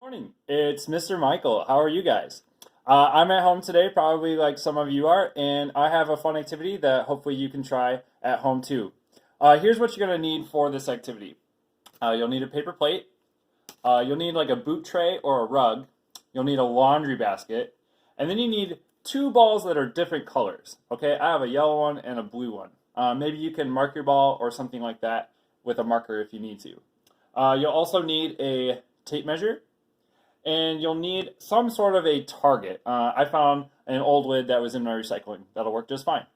Morning, it's Mr. Michael. How are you guys? I'm at home today, probably like some of you are, and I have a fun activity that hopefully you can try at home too. Here's what you're going to need for this activity. You'll need a paper plate, you'll need like a boot tray or a rug, you'll need a laundry basket, and then you need two balls that are different colors. Okay, I have a yellow one and a blue one. Maybe you can mark your ball or something like that with a marker if you need to. You'll also need a tape measure, and you'll need some sort of a target. I found an old lid that was in my recycling. That'll work just fine.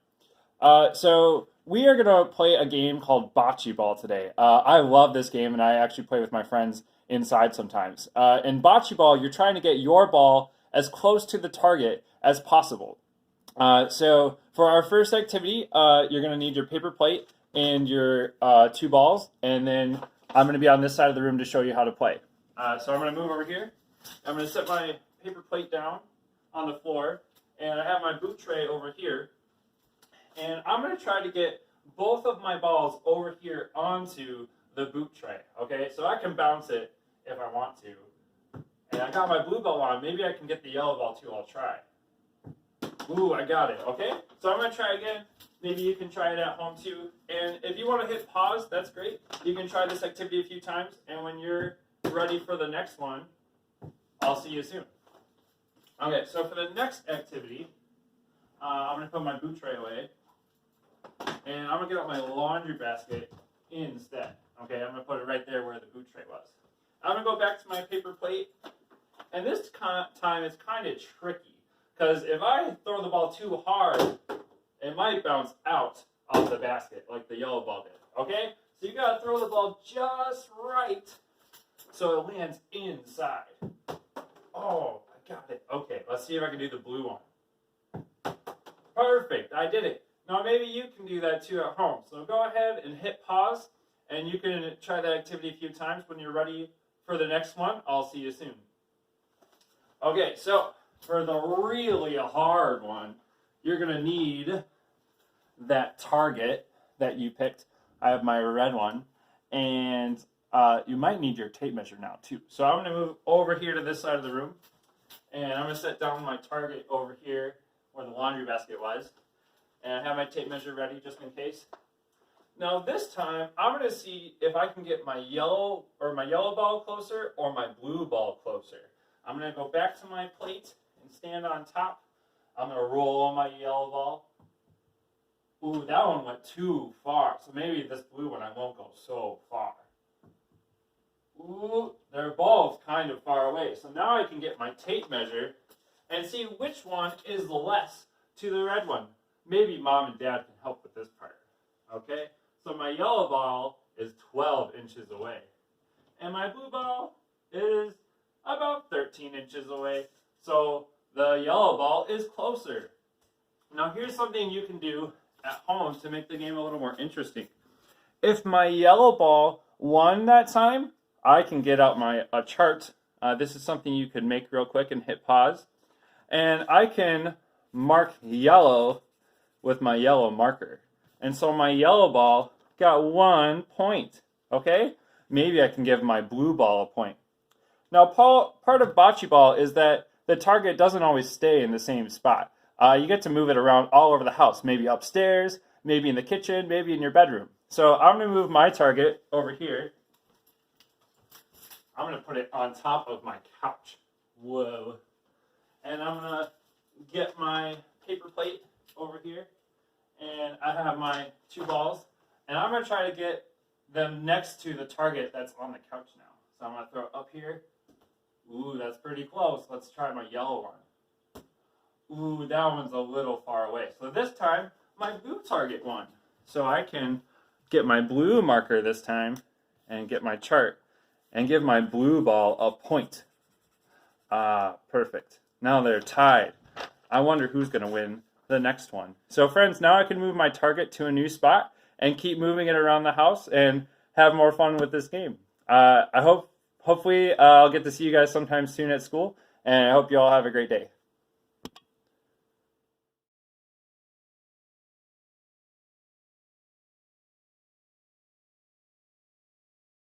So we are going to play a game called Bocce Ball today. I love this game, and I actually play with my friends inside sometimes. In Bocce Ball, you're trying to get your ball as close to the target as possible. So for our first activity, you're going to need your paper plate and your two balls, and then I'm going to be on this side of the room to show you how to play. So I'm going to move over here. I'm going to set my paper plate down on the floor, and I have my boot tray over here. And I'm going to try to get both of my balls over here onto the boot tray, okay? So I can bounce it if I want to. And I got my blue ball on. Maybe I can get the yellow ball too. I'll try. Ooh, I got it, okay? So I'm going to try again. Maybe you can try it at home too. And if you want to hit pause, that's great. You can try this activity a few times, and when you're ready for the next one, I'll see you soon. Okay, so for the next activity, I'm going to put my boot tray away, and I'm going to get out my laundry basket instead. Okay, I'm going to put it right there where the boot tray was. I'm going to go back to my paper plate, and this time it's kind of tricky, because if I throw the ball too hard, it might bounce out of the basket like the yellow ball did. Okay, so you got to throw the ball just right so it lands inside. Oh, I got it. Okay, let's see if I can do the blue one. Perfect, I did it. Now maybe you can do that too at home. So go ahead and hit pause, and you can try that activity a few times. When you're ready for the next one, I'll see you soon. Okay, so for the really hard one, you're going to need that target that you picked. I have my red one, and you might need your tape measure now too. So I'm going to move over here to this side of the room, and I'm going to set down my target over here where the laundry basket was, and I have my tape measure ready just in case. Now this time I'm going to see if I can get my yellow ball closer or my blue ball closer. I'm going to go back to my plate and stand on top. I'm going to roll my yellow ball. Ooh, that one went too far, so maybe this blue one I won't go so far. Ooh, they're both kind of far away. So now I can get my tape measure and see which one is less to the red one. Maybe mom and dad can help with this part. Okay, so my yellow ball is 12 inches away, and my blue ball is about 13 inches away. So the yellow ball is closer. Now here's something you can do at home to make the game a little more interesting. If my yellow ball won that time, I can get out my chart. This is something you could make real quick and hit pause. And I can mark yellow with my yellow marker. And so my yellow ball got 1 point. Okay? Maybe I can give my blue ball a point. Now, part of bocce ball is that the target doesn't always stay in the same spot. You get to move it around all over the house, maybe upstairs, maybe in the kitchen, maybe in your bedroom. So I'm going to move my target over here. I'm going to put it on top of my couch. Whoa. And I'm going to get my paper plate over here. And I have my two balls. And I'm going to try to get them next to the target that's on the couch now. So I'm going to throw it up here. Ooh, that's pretty close. Let's try my yellow one. Ooh, that one's a little far away. So this time, my blue target won. So I can get my blue marker this time and get my chart and give my blue ball a point. Perfect. Now they're tied. I wonder who's going to win the next one. So friends, now I can move my target to a new spot and keep moving it around the house and have more fun with this game. Hopefully I'll get to see you guys sometime soon at school, and I hope you all have a great day.